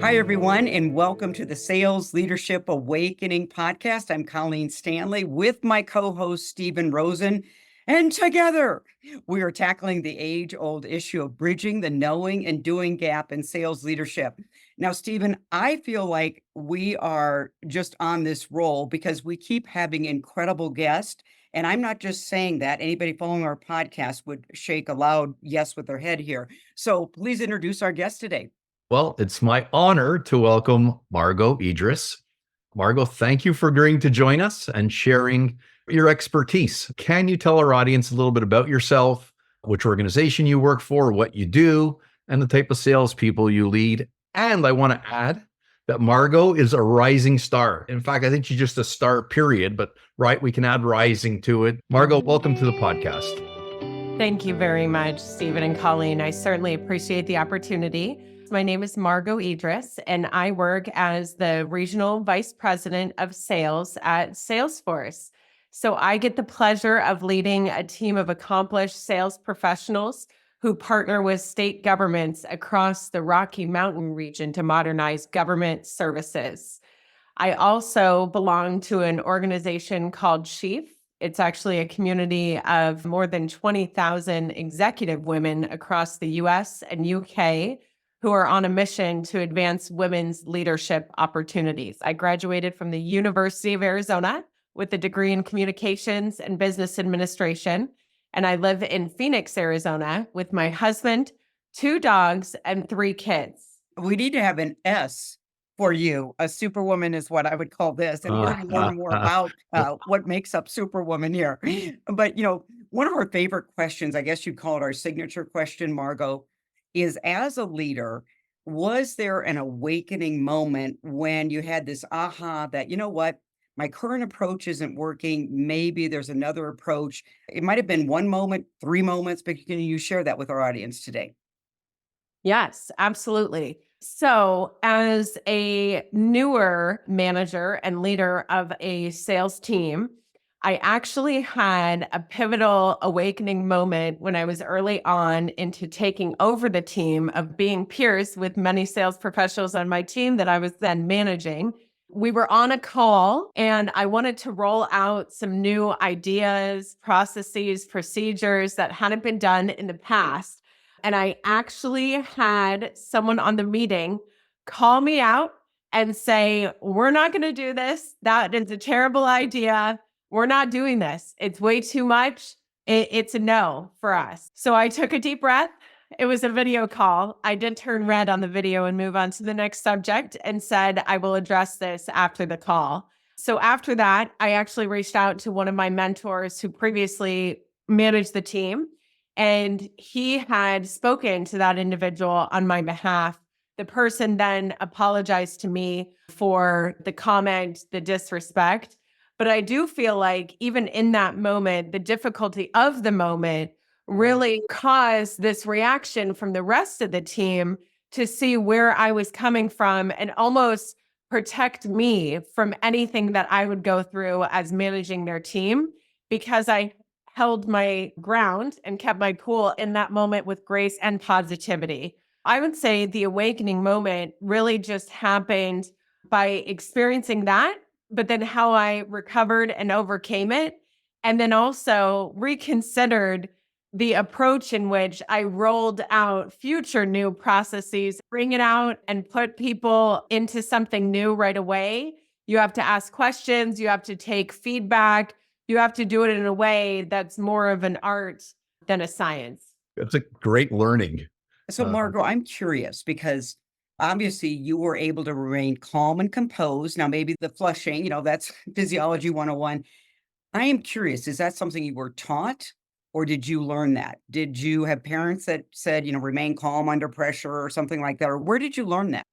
Hi, everyone, and welcome to the Sales Leadership Awakening podcast. I'm Colleen Stanley with my co-host, Stephen Rosen, and together we are tackling the age-old issue of bridging the knowing and doing gap in sales leadership. Now, Stephen, I feel like we are just on this roll because we keep having incredible guests. And I'm not just saying that. Anybody following our podcast would shake a loud yes with their head here. So please introduce our guest today. Well, it's my honor to welcome Margo Edris. Margo, thank you for agreeing to join us and sharing your expertise. Can you tell our audience a little bit about yourself, which organization you work for, what you do, and the type of salespeople you lead? And I want to add that Margo is a rising star. In fact, I think she's just a star, period, but right, we can add rising to it. Margo, welcome to the podcast. Thank you very much, Stephen and Colleen. I certainly appreciate the opportunity. My name is Margo Edris, and I work as the Regional Vice President of Sales at Salesforce. So I get the pleasure of leading a team of accomplished sales professionals who partner with state governments across the Rocky Mountain region to modernize government services. I also belong to an organization called Chief. It's actually a community of more than 20,000 executive women across the US and UK who are on a mission to advance women's leadership opportunities. I graduated from the University of Arizona with a degree in communications and business administration, and I live in Phoenix, Arizona with my husband, 2 dogs, and 3 kids. We need to have an S for you. A superwoman is what I would call this. And we're going to learn more about what makes up superwoman here. But, one of our favorite questions, I guess you'd call it our signature question, Margo, is as a leader, was there an awakening moment when you had this aha that, you know what, my current approach isn't working. Maybe there's another approach. It might have been 1 moment, 3 moments, but can you share that with our audience today? Yes, absolutely. So as a newer manager and leader of a sales team, I actually had a pivotal awakening moment when I was early on into taking over the team of being peers with many sales professionals on my team that I was then managing. We were on a call and I wanted to roll out some new ideas, processes, procedures that hadn't been done in the past. And I actually had someone on the meeting call me out and say, "We're not going to do this. That is a terrible idea. We're not doing this. It's way too much. It's a no for us." So I took a deep breath. It was a video call. I did turn red on the video and move on to the next subject and said, "I will address this after the call." So after that, I actually reached out to one of my mentors who previously managed the team, and he had spoken to that individual on my behalf. The person then apologized to me for the comment, the disrespect. But I do feel like even in that moment, the difficulty of the moment really caused this reaction from the rest of the team to see where I was coming from and almost protect me from anything that I would go through as managing their team, because I held my ground and kept my cool in that moment with grace and positivity. I would say the awakening moment really just happened by experiencing that, but then how I recovered and overcame it, and then also reconsidered the approach in which I rolled out future new processes, bring it out and put people into something new right away. You have to ask questions, you have to take feedback, you have to do it in a way that's more of an art than a science. It's a great learning. So, Margo, I'm curious because obviously you were able to remain calm and composed. Now, maybe the flushing, that's physiology 101. I am curious, is that something you were taught or did you learn that? Did you have parents that said, remain calm under pressure or something like that? Or where did you learn that?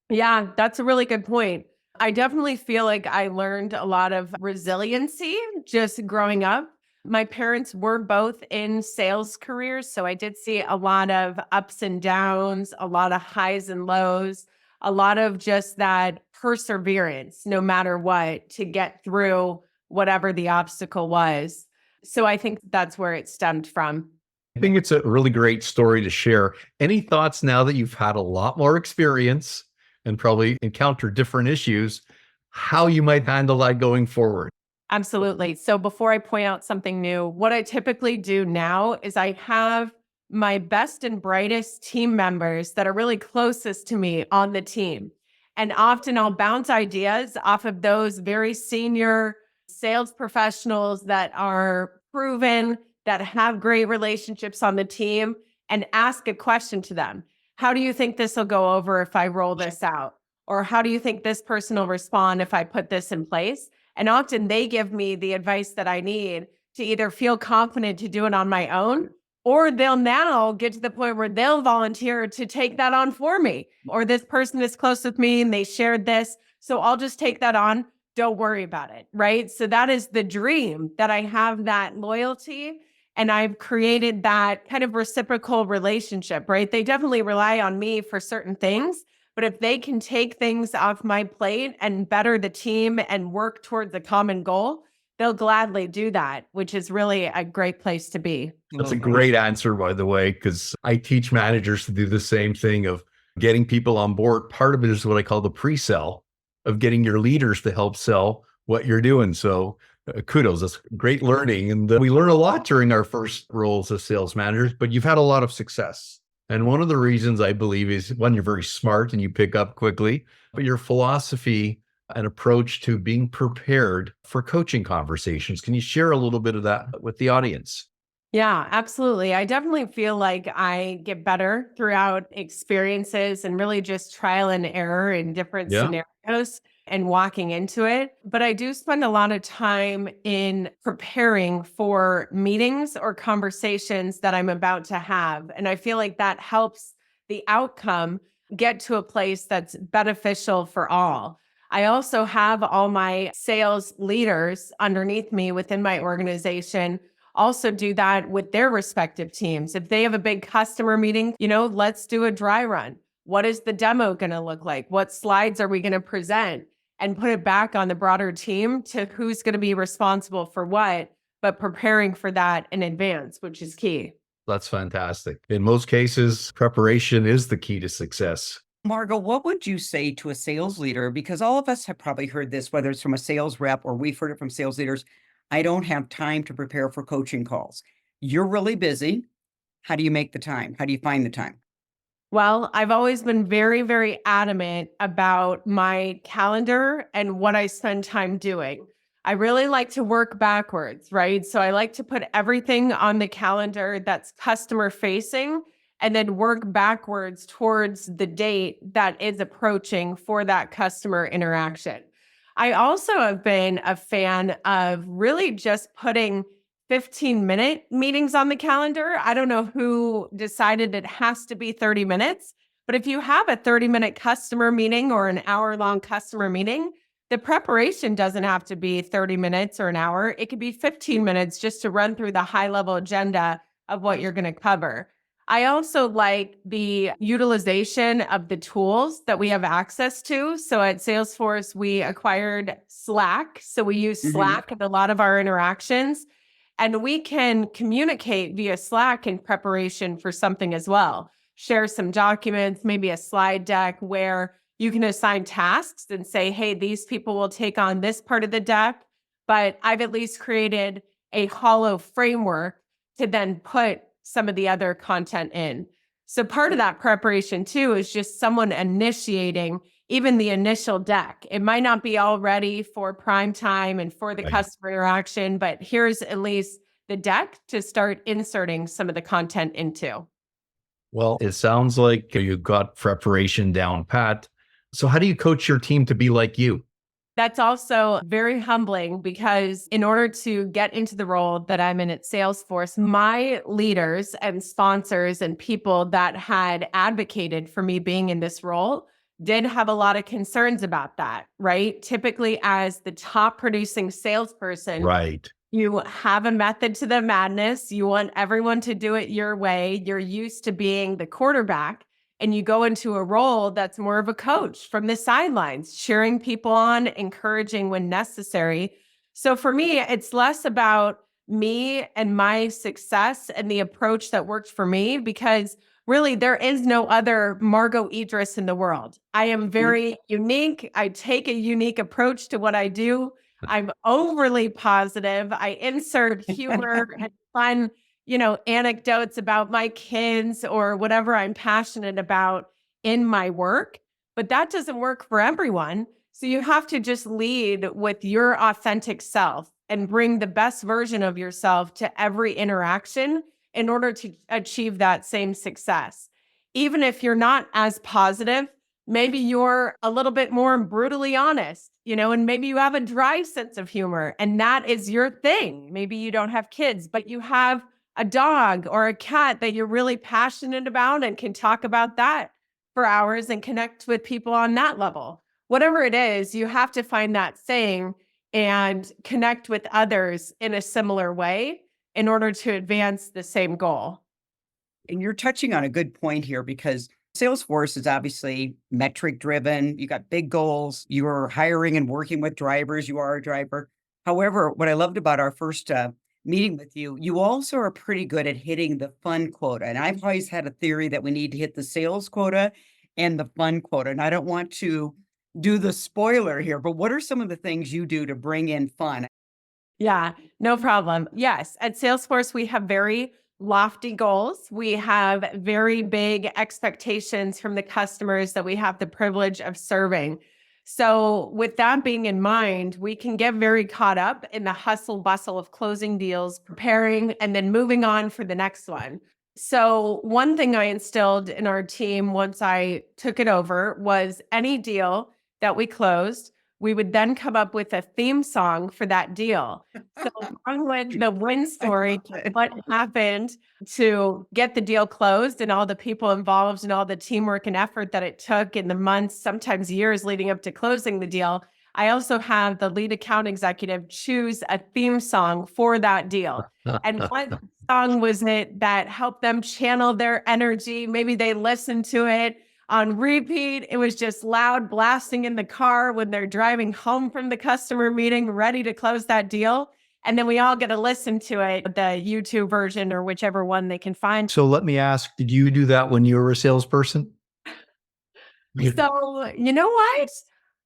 Yeah, that's a really good point. I definitely feel like I learned a lot of resiliency just growing up. My parents were both in sales careers, so I did see a lot of ups and downs, a lot of highs and lows, a lot of just that perseverance, no matter what, to get through whatever the obstacle was. So I think that's where it stemmed from. I think it's a really great story to share. Any thoughts now that you've had a lot more experience and probably encounter different issues, how you might handle that going forward. Absolutely. So before I point out something new, what I typically do now is I have my best and brightest team members that are really closest to me on the team. And often I'll bounce ideas off of those very senior sales professionals that are proven, that have great relationships on the team, and ask a question to them. How do you think this will go over if I roll this out? Or how do you think this person will respond if I put this in place? And often they give me the advice that I need to either feel confident to do it on my own, or they'll now get to the point where they'll volunteer to take that on for me. Or this person is close with me and they shared this, so I'll just take that on. Don't worry about it, right? So that is the dream, that I have that loyalty and I've created that kind of reciprocal relationship, right? They definitely rely on me for certain things. But if they can take things off my plate and better the team and work towards a common goal, they'll gladly do that, which is really a great place to be. That's a great answer, by the way, because I teach managers to do the same thing of getting people on board. Part of it is what I call the pre-sell, of getting your leaders to help sell what you're doing. So kudos, that's great learning. And we learn a lot during our first roles as sales managers, but you've had a lot of success. And one of the reasons I believe is, one, you're very smart and you pick up quickly, but your philosophy and approach to being prepared for coaching conversations. Can you share a little bit of that with the audience? Yeah, absolutely. I definitely feel like I get better throughout experiences and really just trial and error in different Yeah. scenarios and walking into it. But I do spend a lot of time in preparing for meetings or conversations that I'm about to have. And I feel like that helps the outcome get to a place that's beneficial for all. I also have all my sales leaders underneath me within my organization also do that with their respective teams. If they have a big customer meeting, let's do a dry run. What is the demo going to look like? What slides are we going to present? And put it back on the broader team to who's going to be responsible for what, but preparing for that in advance, which is key. That's fantastic. In most cases, preparation is the key to success. Margo, what would you say to a sales leader? Because all of us have probably heard this, whether it's from a sales rep or we've heard it from sales leaders. I don't have time to prepare for coaching calls. You're really busy. How do you make the time? How do you find the time? Well, I've always been very, very adamant about my calendar and what I spend time doing. I really like to work backwards, right? So I like to put everything on the calendar that's customer facing and then work backwards towards the date that is approaching for that customer interaction. I also have been a fan of really just putting 15-minute meetings on the calendar. I don't know who decided it has to be 30 minutes, but if you have a 30-minute customer meeting or an hour-long customer meeting, the preparation doesn't have to be 30 minutes or an hour. It could be 15 minutes just to run through the high-level agenda of what you're going to cover. I also like the utilization of the tools that we have access to. So at Salesforce, we acquired Slack. So we use Slack in a lot of our interactions. And we can communicate via Slack in preparation for something as well. Share some documents, maybe a slide deck where you can assign tasks and say, hey, these people will take on this part of the deck, but I've at least created a hollow framework to then put some of the other content in. So part of that preparation too is just someone initiating even the initial deck. It might not be all ready for prime time and for the customer interaction, but here's at least the deck to start inserting some of the content into. Well, it sounds like you've got preparation down pat. So how do you coach your team to be like you? That's also very humbling because in order to get into the role that I'm in at Salesforce, my leaders and sponsors and people that had advocated for me being in this role did have a lot of concerns about that, right? Typically, as the top producing salesperson, right, you have a method to the madness. You want everyone to do it your way. You're used to being the quarterback. And you go into a role that's more of a coach from the sidelines, cheering people on, encouraging when necessary. So for me, it's less about me and my success and the approach that worked for me, because really there is no other Margo Edris in the world. I am very unique. I take a unique approach to what I do. I'm overly positive. I insert humor and fun, anecdotes about my kids or whatever I'm passionate about in my work. But that doesn't work for everyone. So you have to just lead with your authentic self and bring the best version of yourself to every interaction in order to achieve that same success. Even if you're not as positive, maybe you're a little bit more brutally honest, and maybe you have a dry sense of humor and that is your thing. Maybe you don't have kids, but you have a dog or a cat that you're really passionate about and can talk about that for hours and connect with people on that level. Whatever it is, you have to find that thing and connect with others in a similar way in order to advance the same goal. And you're touching on a good point here because Salesforce is obviously metric driven. You got big goals. You are hiring and working with drivers. You are a driver. However, what I loved about our first meeting with you, you also are pretty good at hitting the fun quota. And I've always had a theory that we need to hit the sales quota and the fun quota. And I don't want to do the spoiler here, but what are some of the things you do to bring in fun? Yeah, no problem. Yes, at Salesforce, we have very lofty goals. We have very big expectations from the customers that we have the privilege of serving. So with that being in mind, we can get very caught up in the hustle bustle of closing deals, preparing, and then moving on for the next one. So one thing I instilled in our team once I took it over was any deal that we closed, we would then come up with a theme song for that deal. So along with the win story, what happened to get the deal closed and all the people involved and all the teamwork and effort that it took in the months, sometimes years leading up to closing the deal. I also have the lead account executive choose a theme song for that deal. And what song was it that helped them channel their energy? Maybe they listened to it on repeat. It was just loud blasting in the car when they're driving home from the customer meeting, ready to close that deal. And then we all get to listen to it, the YouTube version or whichever one they can find. So let me ask, did you do that when you were a salesperson? So, you know what?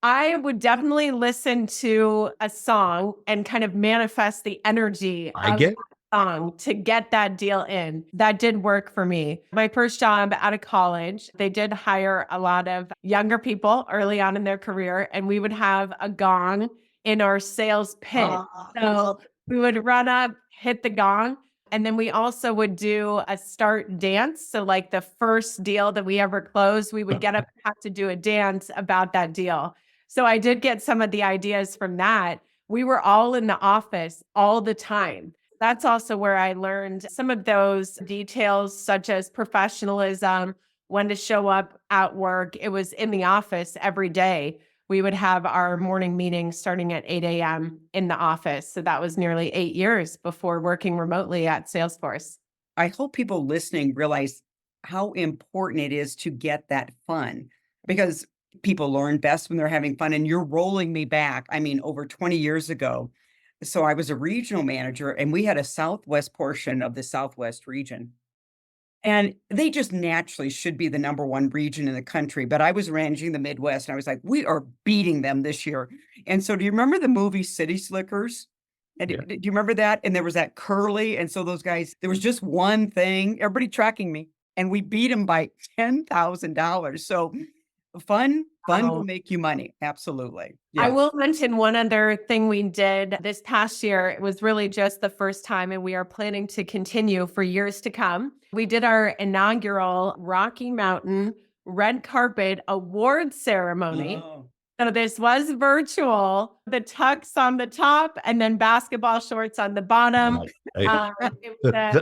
I would definitely listen to a song and kind of manifest the energy of that song to get that deal in. That did work for me. My first job out of college, they did hire a lot of younger people early on in their career, and we would have a gong in our sales pit. So we would run up, hit the gong, and then we also would do a start dance. So like the first deal that we ever closed, we would get up and have to do a dance about that deal. So I did get some of the ideas from that. We were all in the office all the time. That's also where I learned some of those details, such as professionalism, when to show up at work. It was in the office every day. We would have our morning meeting starting at 8 a.m. in the office. So that was nearly 8 years before working remotely at Salesforce. I hope people listening realize how important it is to get that fun because people learn best when they're having fun. And you're rolling me back. I mean, over 20 years ago. So I was a regional manager and we had a Southwest portion of the Southwest region. And they just naturally should be the number one region in the country. But I was managing the Midwest and I was like, we are beating them this year. And so do you remember the movie City Slickers? And Yeah. do you remember that? And there was that Curly. And so those guys, there was just one thing, everybody tracking me. And we beat them by $10,000. So fun will make you money. Absolutely. I will mention one other thing we did this past year. It was really just the first time, and we are planning to continue for years to come. We did our inaugural Rocky Mountain red carpet award ceremony. Oh. So this was virtual, the tux on the top and then basketball shorts on the bottom.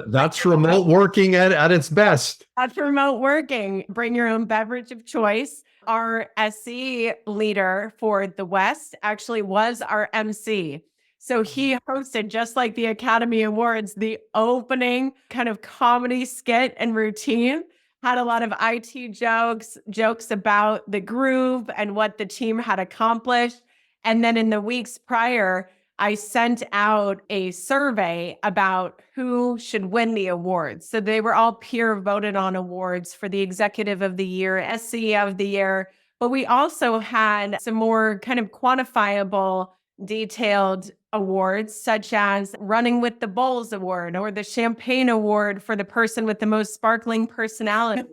That's remote working at its best. That's remote working. Bring your own beverage of choice. Our SE leader for the West actually was our MC. So he hosted, just like the Academy Awards, the opening kind of comedy skit and routine. Had a lot of IT jokes about the groove and what the team had accomplished. And then in the weeks prior, I sent out a survey about who should win the awards. So they were all peer voted on awards for the Executive of the Year, SE of the Year. But we also had some more kind of quantifiable, detailed awards, such as Running with the Bulls Award or the Champagne Award for the person with the most sparkling personality.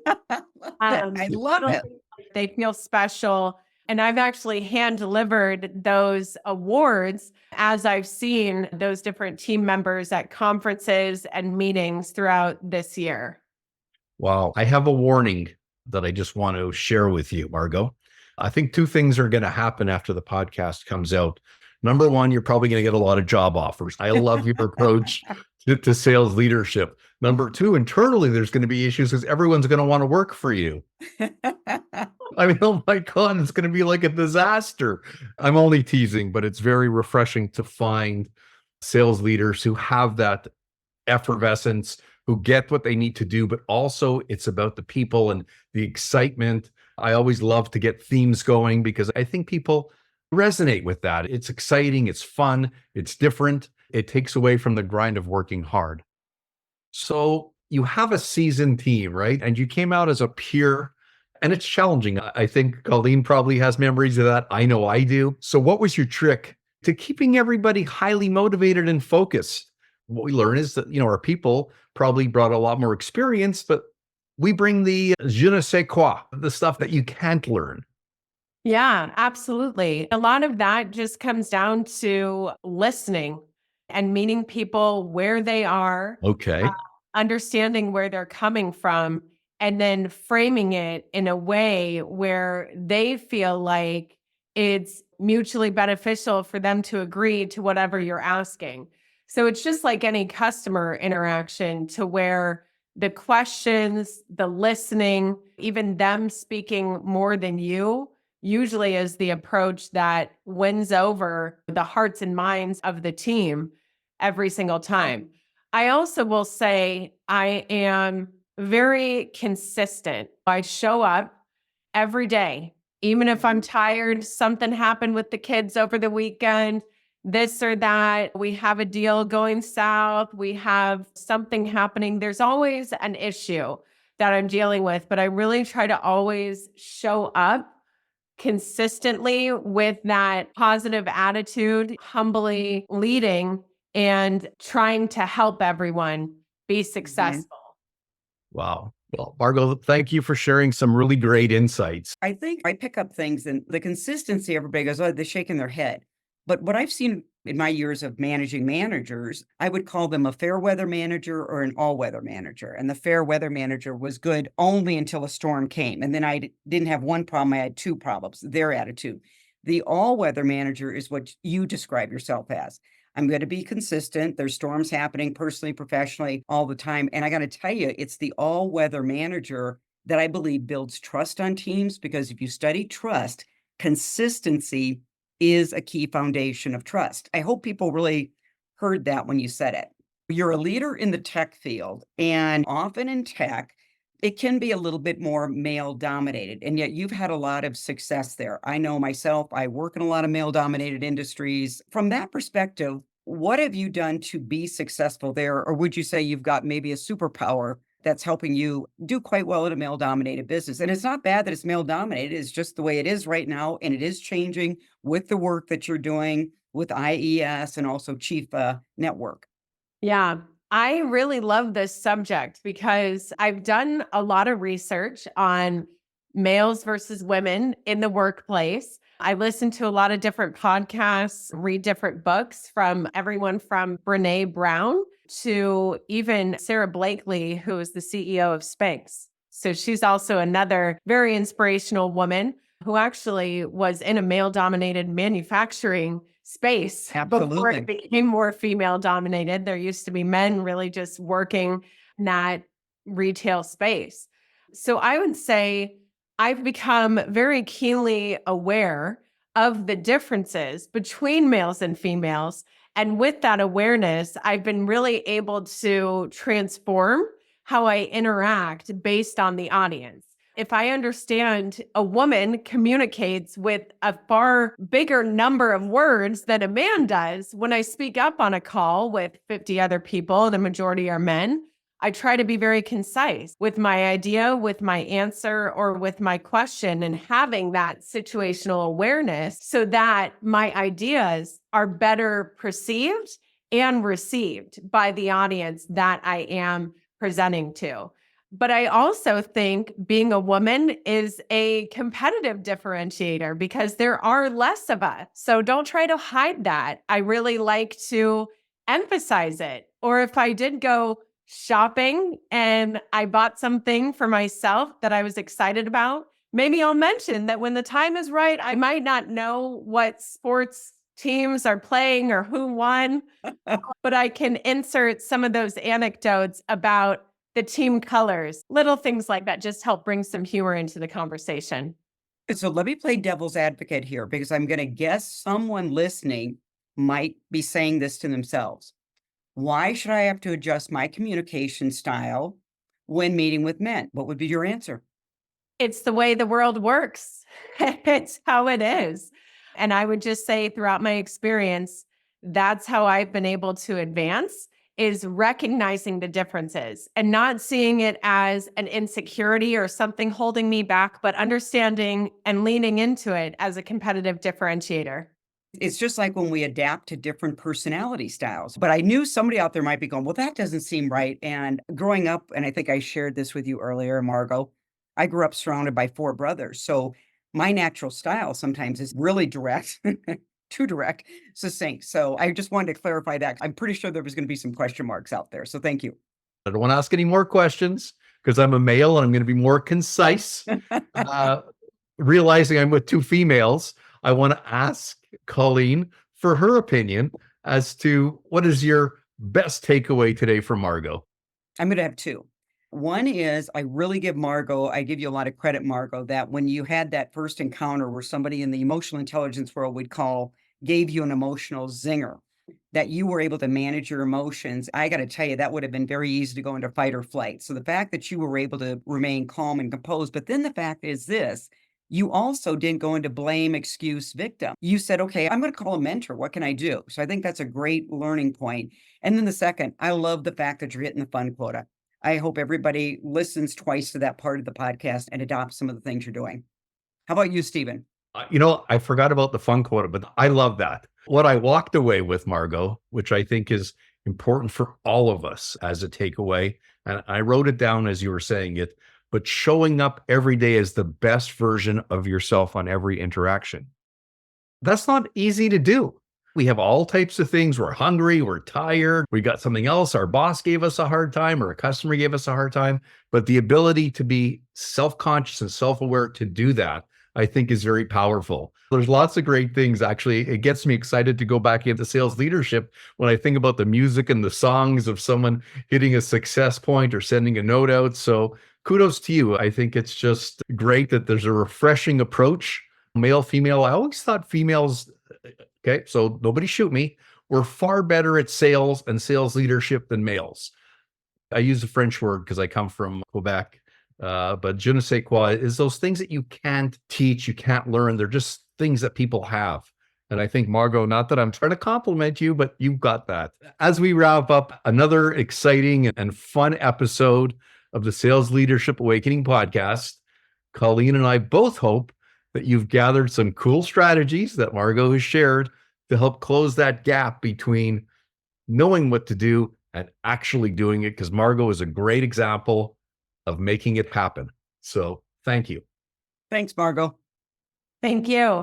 I love it. They feel special. And I've actually hand delivered those awards as I've seen those different team members at conferences and meetings throughout this year. Wow. I have a warning that I just want to share with you, Margo. I think two things are going to happen after the podcast comes out. Number one, you're probably going to get a lot of job offers. I love your approach to sales leadership. Number two, internally, there's going to be issues because everyone's going to want to work for you. I mean, oh my God, it's going to be like a disaster. I'm only teasing, but it's very refreshing to find sales leaders who have that effervescence, who get what they need to do, but also it's about the people and the excitement. I always love to get themes going because I think people resonate with that. It's exciting, it's fun, it's different. It takes away from the grind of working hard. So you have a seasoned team, right? And you came out as a peer, and it's challenging. I think Colleen probably has memories of that. I know I do. So what was your trick to keeping everybody highly motivated and focused? What we learn is that, our people probably brought a lot more experience, but we bring the je ne sais quoi, the stuff that you can't learn. Yeah, absolutely. A lot of that just comes down to listening and meeting people where they are, Okay. understanding where they're coming from, and then framing it in a way where they feel like it's mutually beneficial for them to agree to whatever you're asking. So it's just like any customer interaction to where the questions, the listening, even them speaking more than you, usually is the approach that wins over the hearts and minds of the team every single time. I also will say I am very consistent. I show up every day, even if I'm tired, something happened with the kids over the weekend, this or that, we have a deal going south, we have something happening. There's always an issue that I'm dealing with, but I really try to always show up consistently with that positive attitude, humbly leading and trying to help everyone be successful. Wow. Well, Margo, thank you for sharing some really great insights. I think I pick up things and the consistency, everybody goes, oh, they're shaking their head. But what I've seen in my years of managing managers, I would call them a fair weather manager or an all weather manager. And the fair weather manager was good only until a storm came. And then I didn't have one problem, I had two problems, their attitude. The all weather manager is what you describe yourself as. I'm going to be consistent. There's storms happening personally, professionally, all the time. And I got to tell you, it's the all weather manager that I believe builds trust on teams, because if you study trust, consistency is a key foundation of trust. I hope people really heard that when you said it. You're a leader in the tech field, and often in tech, it can be a little bit more male dominated, and yet you've had a lot of success there. I know myself, I work in a lot of male dominated industries. From that perspective, what have you done to be successful there? Or would you say you've got maybe a superpower that's helping you do quite well in a male dominated business? And it's not bad that it's male dominated. It's just the way it is right now. And it is changing with the work that you're doing with IES and also Chief Network. Yeah, I really love this subject because I've done a lot of research on males versus women in the workplace. I listen to a lot of different podcasts, read different books from everyone from Brené Brown to even Sarah Blakely, who is the CEO of Spanx. So she's also another very inspirational woman who actually was in a male-dominated manufacturing space before it became more female-dominated. There used to be men really just working in that retail space. So I would say I've become very keenly aware of the differences between males and females. And with that awareness, I've been really able to transform how I interact based on the audience. if I understand a woman communicates with a far bigger number of words than a man does, when I speak up on a call with 50 other people, the majority are men, I try to be very concise with my idea, with my answer, or with my question, and having that situational awareness so that my ideas are better perceived and received by the audience that I am presenting to. But I also think being a woman is a competitive differentiator because there are less of us. So don't try to hide that. I really like to emphasize it. Or if I did go shopping and I bought something for myself that I was excited about, maybe I'll mention that when the time is right, I might not know what sports teams are playing or who won, but I can insert some of those anecdotes about the team colors, little things like that just help bring some humor into the conversation. So let me play devil's advocate here because I'm going to guess someone listening might be saying this to themselves. Why should I have to adjust my communication style when meeting with men? What would be your answer? It's the way the world works. It's how it is. And I would just say throughout my experience, that's how I've been able to advance is recognizing the differences and not seeing it as an insecurity or something holding me back, but understanding and leaning into it as a competitive differentiator. It's just like when we adapt to different personality styles. But I knew somebody out there might be going, well, that doesn't seem right. And growing up, and I think I shared this with you earlier, Margo, I grew up surrounded by 4 brothers. So my natural style sometimes is really direct, too direct, succinct. So I just wanted to clarify that. I'm pretty sure there was going to be some question marks out there. So thank you. I don't want to ask any more questions because I'm a male and I'm going to be more concise. Realizing I'm with 2 females, I want to ask Colleen for her opinion as to what is your best takeaway today from Margo? I'm going to have 2. One is I really give Margo, I give you a lot of credit, Margo, that when you had that first encounter where somebody in the emotional intelligence world would call, gave you an emotional zinger, that you were able to manage your emotions. I got to tell you, that would have been very easy to go into fight or flight. So the fact that you were able to remain calm and composed, but then the fact is this, you also didn't go into blame, excuse, victim. You said, okay, I'm going to call a mentor. What can I do? So I think that's a great learning point. And then the second, I love the fact that you're hitting the fun quota. I hope everybody listens twice to that part of the podcast and adopts some of the things you're doing. How about you, Stephen? I forgot about the fun quota, but I love that. What I walked away with, Margo, which I think is important for all of us as a takeaway, and I wrote it down as you were saying it, but showing up every day as the best version of yourself on every interaction. That's not easy to do. We have all types of things. We're hungry, we're tired, we got something else. Our boss gave us a hard time or a customer gave us a hard time. But the ability to be self-conscious and self-aware to do that, I think is very powerful. There's lots of great things. Actually, it gets me excited to go back into sales leadership when I think about the music and the songs of someone hitting a success point or sending a note out. So kudos to you. I think it's just great that there's a refreshing approach. Male, female. I always thought females, okay, so nobody shoot me, we're far better at sales and sales leadership than males. I use a French word because I come from Quebec. But je ne sais quoi is those things that you can't teach, you can't learn. They're just things that people have. And I think, Margo, not that I'm trying to compliment you, but you've got that. As we wrap up another exciting and fun episode of the Sales Leadership Awakening podcast, Colleen and I both hope that you've gathered some cool strategies that Margo has shared to help close that gap between knowing what to do and actually doing it, because Margo is a great example of making it happen. So thank you. Thanks, Margo. Thank you.